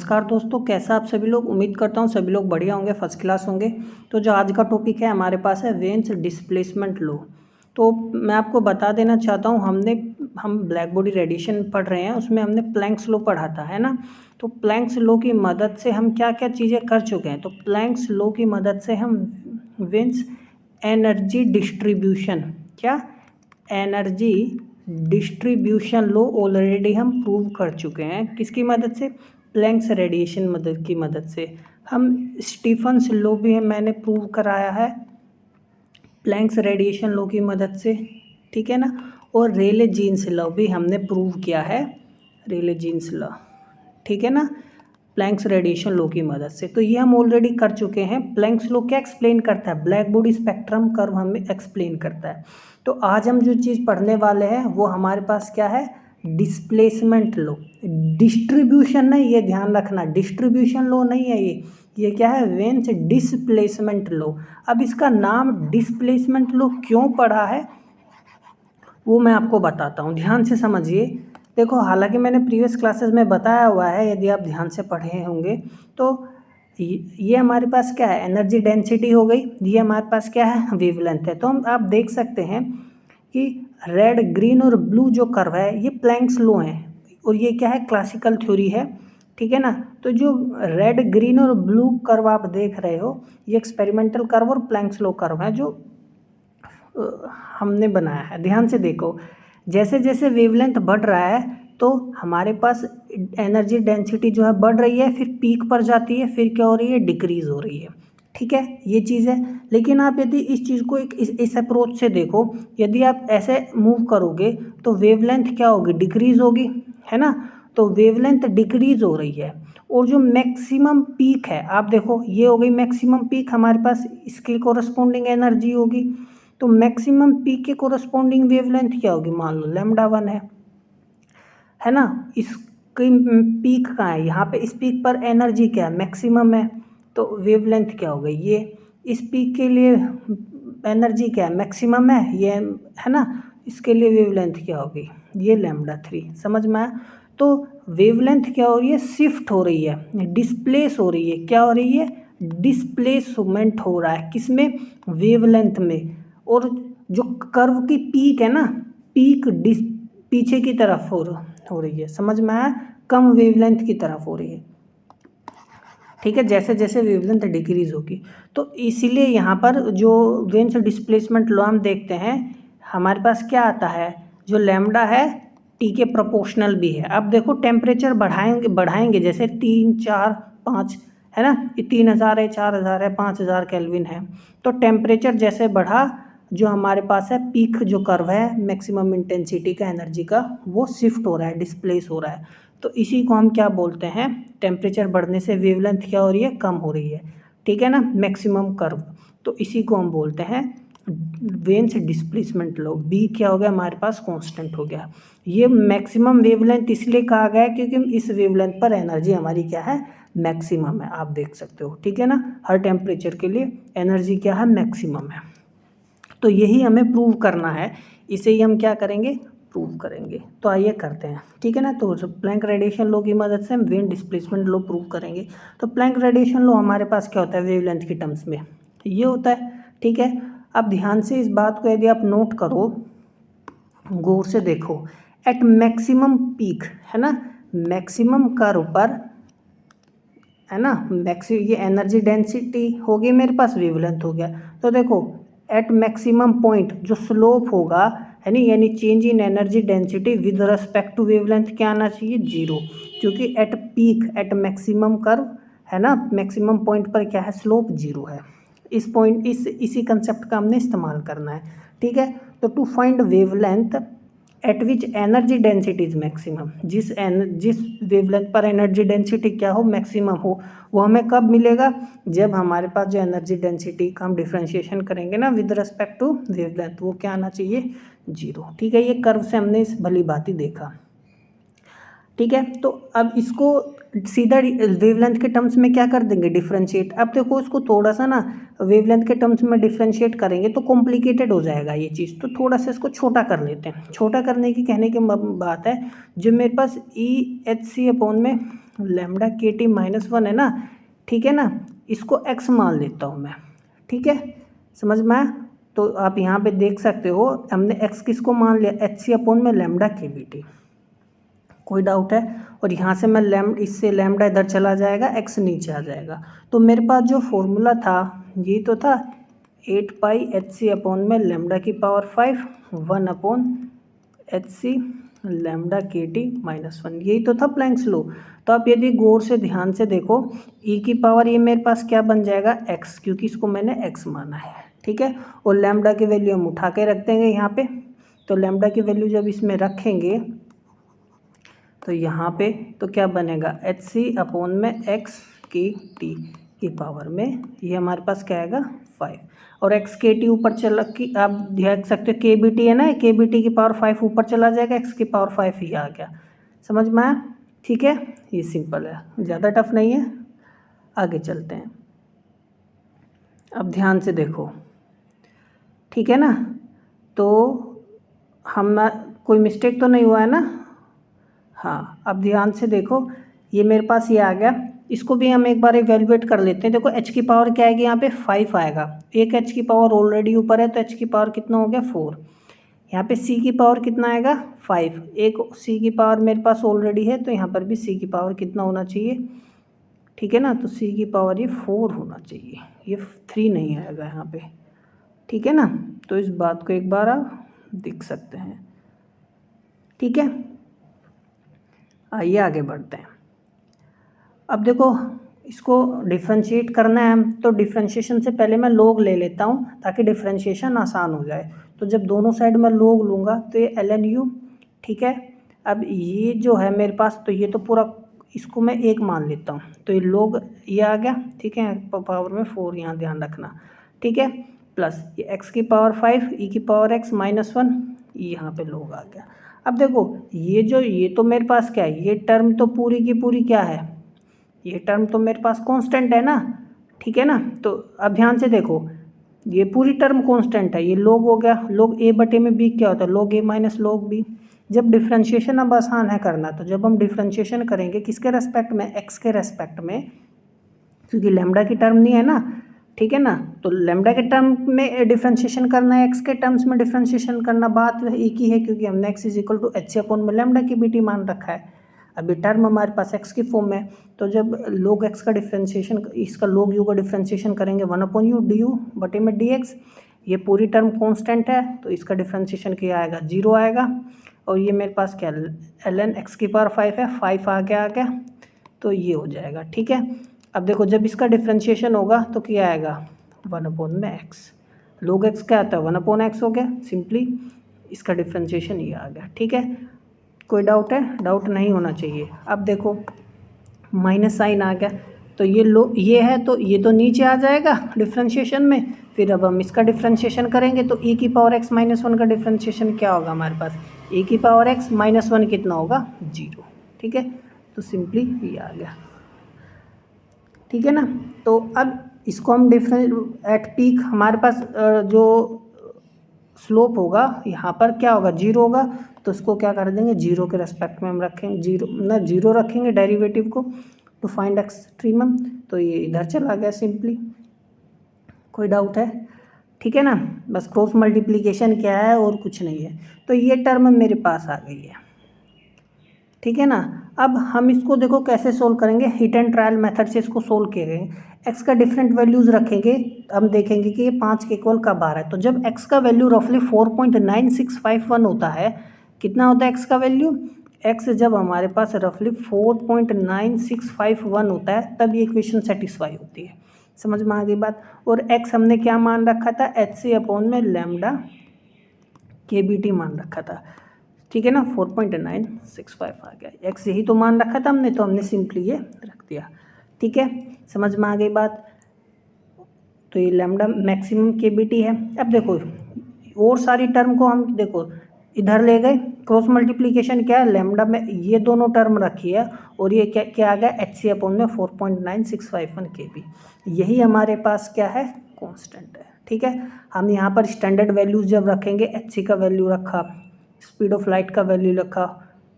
नमस्कार दोस्तों, कैसा आप सभी लोग। उम्मीद करता हूँ सभी लोग बढ़िया होंगे, फर्स्ट क्लास होंगे। तो जो आज का टॉपिक है हमारे पास है वेन्स डिस्प्लेसमेंट लॉ। तो मैं आपको बता देना चाहता हूँ, हम ब्लैक बॉडी रेडिएशन पढ़ रहे हैं, उसमें हमने प्लैंक्स लॉ पढ़ा था, है ना। तो प्लैंक्स लॉ की मदद से हम क्या क्या चीज़ें कर चुके हैं। तो प्लैंक्स लॉ की मदद से हम veins energy distribution energy distribution law already हम प्रूव कर चुके हैं। किसकी मदद से? प्लैंक्स रेडिएशन मदद की मदद से। हम स्टीफन्स लॉ भी मैंने प्रूव कराया है प्लैंक्स रेडिएशन लॉ की मदद से, ठीक है ना। और रेले जीन्स लॉ भी हमने प्रूव किया है, रेले जीन्स लॉ, ठीक है ना, प्लैंक्स रेडिएशन लॉ की मदद से। तो ये हम ऑलरेडी कर चुके हैं। प्लैंक्स लॉ क्या एक्सप्लेन करता है? ब्लैक बॉडी स्पेक्ट्रम कर्व हमें एक्सप्लेन करता है। तो आज हम जो चीज़ पढ़ने वाले हैं वो हमारे पास क्या है? Displacement law. डिस्ट्रीब्यूशन नहीं, ये ध्यान रखना, डिस्ट्रीब्यूशन लॉ नहीं है ये क्या है? Veins displacement law. अब इसका नाम डिस्प्लेसमेंट लॉ क्यों पड़ा है वो मैं आपको बताता हूँ, ध्यान से समझिए। देखो, हालांकि मैंने प्रीवियस क्लासेस में बताया हुआ है, यदि आप ध्यान से पढ़े होंगे तो ये हमारे पास क्या है? एनर्जी डेंसिटी हो गई। ये हमारे पास क्या है? वेवलेंथ है। तो हम आप देख सकते हैं कि रेड, ग्रीन और ब्लू जो कर्व है ये प्लैंक्स लॉ है, और ये क्या है? क्लासिकल थ्योरी है, ठीक है ना। तो जो रेड, ग्रीन और ब्लू कर्व आप देख रहे हो ये एक्सपेरिमेंटल कर्व और प्लैंक्स लॉ कर्व है जो हमने बनाया है। ध्यान से देखो, जैसे जैसे वेवलेंथ बढ़ रहा है तो हमारे पास एनर्जी डेंसिटी जो है बढ़ रही है, फिर पीक पर जाती है, फिर क्या हो रही है? डिक्रीज हो रही है, ठीक है, ये चीज़ है। लेकिन आप यदि इस चीज़ को इस अप्रोच से देखो, यदि आप ऐसे मूव करोगे तो वेवलेंथ क्या होगी? डिक्रीज होगी, है ना। तो वेवलेंथ डिक्रीज हो रही है, और जो मैक्सिमम पीक है आप देखो, ये हो गई मैक्सिमम पीक हमारे पास, इसके कोरस्पॉन्डिंग एनर्जी होगी। तो मैक्सिमम पीक के कोरस्पॉन्डिंग वेवलेंथ क्या होगी? मान लो λ1 है ना। इसकी पीक कहाँ है? यहाँ पे इस पीक पर एनर्जी क्या है? मैक्सिमम है। तो वेवलेंथ क्या हो गई? ये इस पीक के लिए एनर्जी क्या है? मैक्सिमम है, ये है ना। इसके लिए वेवलेंथ क्या होगी? ये λ3। समझ में आया? तो वेवलेंथ क्या हो रही है? शिफ्ट हो रही है, डिस्प्लेस हो रही है। क्या हो रही है? डिस्प्लेसमेंट हो रहा है, किसमें? वेवलेंथ में। और जो कर्व की पीक है ना, पीक पीछे की तरफ हो रही है। समझ में आया? कम वेवलेंथ की तरफ हो रही है, ठीक है, जैसे जैसे वेवलेंथ डिक्रीज होगी। तो इसीलिए यहाँ पर जो वेन्स डिस्प्लेसमेंट लॉ हम देखते हैं, हमारे पास क्या आता है? जो लैम्डा है टी के प्रोपोर्शनल भी है। अब देखो, टेम्परेचर बढ़ाएंगे जैसे 3, 4, 5, है ना, ये 3000 है, 4000 है, 5000 केल्विन है। तो टेम्परेचर जैसे बढ़ा, जो हमारे पास है पीक जो कर्व है मैक्सिमम इंटेंसिटी का एनर्जी का, वो शिफ्ट हो रहा है, डिस्प्लेस हो रहा है। तो इसी को हम क्या बोलते हैं? टेम्परेचर बढ़ने से वेवलेंथ क्या हो रही है? कम हो रही है, ठीक है ना, मैक्सिमम कर्व। तो इसी को हम बोलते हैं वेन्स डिस्प्लेसमेंट लॉ। बी क्या हो गया हमारे पास? कांस्टेंट हो गया। ये मैक्सिमम वेवलेंथ इसलिए कहा गया है क्योंकि इस वेवलेंथ पर एनर्जी हमारी क्या है? मैक्सिमम है, आप देख सकते हो, ठीक है ना। हर टेम्परेचर के लिए एनर्जी क्या है? मैक्सिमम है। तो यही हमें प्रूव करना है, इसे ही हम क्या करेंगे? प्रूव करेंगे। तो आइए करते हैं, ठीक है ना। तो प्लैंक रेडिएशन लॉ की मदद से हम वेन डिस्प्लेसमेंट लॉ प्रूव करेंगे। तो प्लैंक रेडिएशन लॉ हमारे पास क्या होता है वेवलेंथ की टर्म्स में? ये होता है, ठीक है। अब ध्यान से इस बात को यदि आप नोट करो, गौर से देखो, एट मैक्सिमम पीक, है ना, मैक्सिमम कर्व पर, है ना, ये एनर्जी डेंसिटी हो गई मेरे पास, वेवलेंथ हो गया। तो देखो, एट मैक्सिमम पॉइंट जो स्लोप होगा, है ना, यानी change in energy density with respect to wavelength क्या आना चाहिए? 0, क्योंकि at peak, at maximum curve, है ना, मैक्सिमम पॉइंट पर क्या है? स्लोप 0 है। इसी कंसेप्ट का हमने इस्तेमाल करना है, ठीक है। तो to find wavelength at which energy density is maximum, जिस वेवलेंथ पर एनर्जी डेंसिटी क्या हो? मैक्सिमम हो, वो हमें कब मिलेगा? जब हमारे पास जो एनर्जी डेंसिटी का हम डिफ्रेंशिएशन करेंगे ना विद रिस्पेक्ट टू वेवलेंथ, वो क्या आना चाहिए? 0, ठीक है। ये कर्व से हमने इस भली भांति देखा। ठीक है। तो अब इसको सीधा वेवलेंथ के टर्म्स में क्या कर देंगे, डिफ्रेंशिएट। अब देखो इसको थोड़ा सा ना वेवलेंथ के टर्म्स में डिफ्रेंशिएट करेंगे तो कॉम्प्लिकेटेड हो जाएगा ये चीज़, तो थोड़ा सा इसको छोटा कर लेते हैं। छोटा करने की कहने की बात है, जो मेरे पास ई एच सी अपॉन में lambda k T minus one है ना, ठीक है ना, इसको एक्स मान लेता हूँ मैं, ठीक है, समझ में आया। तो आप यहाँ पे देख सकते हो हमने एक्स किसको मान लिया, एच सी अपॉन में लैम्डा के बी टी, कोई डाउट है। और यहाँ से मैं इससे लैम्डा इधर चला जाएगा, एक्स नीचे आ जाएगा। तो मेरे पास जो फॉर्मूला था ये तो था 8 पाई एच सी अपॉन में लैम्डा की power 5 1 upon h c lambda k T minus one, यही तो था प्लैंक्स लॉ। तो आप यदि गौर से ध्यान से देखो ई की पावर ये मेरे पास क्या बन जाएगा, एक्स, क्योंकि इसको मैंने एक्स माना है, ठीक है। और लैम्डा की वैल्यू हम उठा के रख देंगे यहाँ पे। तो लैम्डा की वैल्यू जब इसमें रखेंगे तो यहाँ पे तो क्या बनेगा, एच सी अपॉन में एक्स की टी की पावर में ये हमारे पास क्या आएगा 5, और एक्स के टी ऊपर चला कि आप देख सकते हो के बी टी है ना, के बी टी की पावर 5 ऊपर चला जाएगा, एक्स की पावर 5 ही आ गया, समझ में आया, ठीक है। ये सिंपल है, ज़्यादा टफ नहीं है। आगे चलते हैं, अब ध्यान से देखो, ठीक है ना। तो हम कोई मिस्टेक तो नहीं हुआ है ना, हाँ। अब ध्यान से देखो ये मेरे पास ये आ गया, इसको भी हम एक बार इवेल्युएट कर लेते हैं। देखो एच की पावर क्या आएगी, यहाँ पे 5 आएगा, एक एच की पावर ऑलरेडी ऊपर है तो एच की पावर कितना हो गया 4। यहाँ पे सी की पावर कितना आएगा 5, एक सी की पावर मेरे पास ऑलरेडी है तो यहाँ पर भी सी की पावर कितना होना चाहिए, ठीक है ना। तो सी की पावर ये 4 होना चाहिए, ये 3 नहीं आएगा यहाँ पे, ठीक है ना। तो इस बात को एक बार आप देख सकते हैं, ठीक है। आइए आगे बढ़ते हैं। अब देखो इसको डिफ्रेंशिएट करना है तो डिफ्रेंशिएशन से पहले मैं लॉग ले लेता हूँ ताकि डिफ्रेंशिएशन आसान हो जाए। तो जब दोनों साइड में लॉग लूँगा तो ये ln u, ठीक है। अब ये जो है मेरे पास, तो ये तो पूरा इसको मैं एक मान लेता हूँ, तो ये लॉग ये आ गया, ठीक है, पावर में 4 यहाँ ध्यान रखना, ठीक है, प्लस ये x की पावर 5 e की पावर x माइनस 1, यहाँ पे लॉग आ गया। अब देखो ये तो मेरे पास क्या है, ये टर्म तो पूरी की पूरी क्या है, ये टर्म तो मेरे पास कांस्टेंट है ना, ठीक है ना। तो अब ध्यान से देखो ये पूरी टर्म कांस्टेंट है, ये log हो गया, log a बटे में b क्या होता है, log a minus log b। जब डिफ्रेंशिएशन अब आसान है करना, तो जब हम डिफ्रेंशिएशन करेंगे किसके रेस्पेक्ट में, x के रेस्पेक्ट में, क्योंकि लैम्डा की टर्म नहीं है ना, ठीक है ना। तो लैम्डा के टर्म में डिफ्रेंशिएशन करना है, एक्स के टर्म्स में डिफ्रेंशिएशन करना, बात एक ही है, क्योंकि हमने x is equal to h c upon में लैम्डा की बी टी मान रखा है। अभी टर्म हमारे पास एक्स की फॉर्म में, तो जब log एक्स का डिफ्रेंशिएशन, इसका log यू का डिफ्रेंशिएशन करेंगे 1 अपॉन यू डी यू बटे में डी एक्स, ये पूरी टर्म कांस्टेंट है तो इसका डिफ्रेंशिएशन क्या आएगा 0 आएगा। और ये मेरे पास क्या ln एक्स की पावर 5 है, 5 आ गया, तो ये हो जाएगा, ठीक है। अब देखो जब इसका डिफ्रेंशिएशन होगा तो क्या आएगा 1 अपॉन में एक्स, log एक्स क्या आता है 1 अपॉन एक्स हो गया, सिंपली इसका डिफ्रेंशिएशन ये आ गया, ठीक है। कोई डाउट है, डाउट नहीं होना चाहिए। अब देखो माइनस साइन आ गया, तो ये है तो ये तो नीचे आ जाएगा डिफ्रेंशिएशन में। फिर अब हम इसका डिफ्रेंशिएशन करेंगे तो e की पावर x माइनस 1 का डिफ्रेंशिएशन क्या होगा हमारे पास, e की पावर x माइनस 1 कितना होगा 0, ठीक है। तो सिंपली ये आ गया, ठीक है ना। तो अब इसको हम एट पीक हमारे पास जो स्लोप होगा यहाँ पर क्या होगा 0 होगा, तो इसको क्या कर देंगे 0 के रेस्पेक्ट में हम रखेंगे, 0 रखेंगे डेरिवेटिव को टू फाइंड एक्सट्रीमम, तो ये इधर चला गया सिंपली। कोई डाउट है, ठीक है ना। बस क्रॉस मल्टीप्लिकेशन क्या है और कुछ नहीं है। तो ये टर्म मेरे पास आ गई है, ठीक है ना। अब हम इसको देखो कैसे सोल्व करेंगे, हिट एंड ट्रायल मेथड से इसको सोल्व किए गए। एक्स का डिफरेंट वैल्यूज़ रखेंगे, हम देखेंगे कि ये 5 के इक्वल कब आ रहा है। तो जब एक्स का वैल्यू रफली 4.9651 होता है, कितना होता है एक्स का वैल्यू, एक्स जब हमारे पास रफली 4.9651 होता है तब ये इक्वेशन सेटिस्फाई होती है, समझ में आ गई बात। और एक्स हमने क्या मान रखा था, एच सी अपॉन में लैम्डा के बी टी मान रखा था, ठीक है ना। 4.965 आ गया, एक्स यही तो मान रखा था हमने, तो हमने सिंपली ये रख दिया, ठीक है, समझ में आ गई बात। तो ये लैम्डा मैक्सिमम के बी टी है। अब देखो और सारी टर्म को हम देखो इधर ले गए, क्रॉस मल्टीप्लिकेशन क्या है, लैम्डा में ये दोनों टर्म रखी है और ये क्या क्या आ गया, HC/में 4.9651 kb। यही हमारे पास क्या है, कांस्टेंट है। ठीक है, हम यहाँ पर स्टैंडर्ड वैल्यूज जब रखेंगे, HC का वैल्यू रखा, स्पीड ऑफ लाइट का वैल्यू रखा,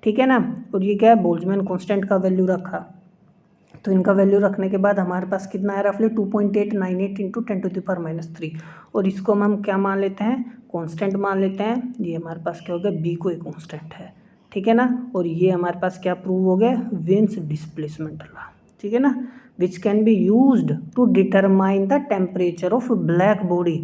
ठीक है ना, और ये क्या है, बोल्ट्जमैन कांस्टेंट का वैल्यू रखा, तो इनका वैल्यू रखने के बाद हमारे पास कितना है, रफली 2.898 इंटू 10⁻³ और इसको हम क्या मान लेते हैं, कांस्टेंट मान लेते हैं। ये हमारे पास क्या हो गया, बी को एक कांस्टेंट है, ठीक है ना, और ये हमारे पास क्या प्रूव हो गया, विन्स डिस्प्लेसमेंट लॉ, ठीक है ना, which can be used to determine the temperature of black body,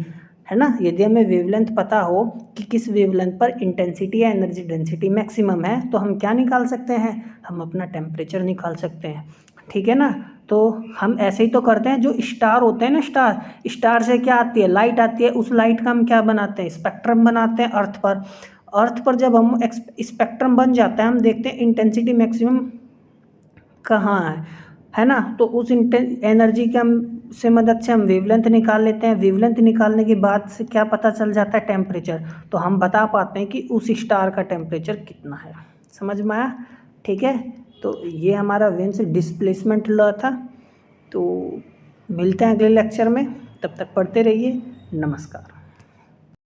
है ना। यदि हमें वेवलेंथ पता हो कि किस वेवलेंथ पर इंटेंसिटी या एनर्जी डेंसिटी मैक्सिमम है, तो हम क्या निकाल सकते हैं, हम अपना टेम्परेचर निकाल सकते हैं, ठीक है ना। तो हम ऐसे ही तो करते हैं, जो स्टार होते हैं ना, स्टार से क्या आती है, लाइट आती है, उस लाइट का हम क्या बनाते हैं, स्पेक्ट्रम बनाते हैं अर्थ पर जब हम स्पेक्ट्रम बन जाता है, हम देखते हैं इंटेंसिटी मैक्सिमम कहाँ है ना, तो उस एनर्जी के हम से मदद से हम वेवलेंथ निकाल लेते हैं, वेवलेंथ निकालने के बाद से क्या पता चल जाता है, टेम्परेचर, तो हम बता पाते हैं कि उस स्टार का टेम्परेचर कितना है। समझ में आया, ठीक है। तो ये हमारा विन्स डिस्प्लेसमेंट लॉ था। तो मिलते हैं अगले लेक्चर में, तब तक पढ़ते रहिए, नमस्कार।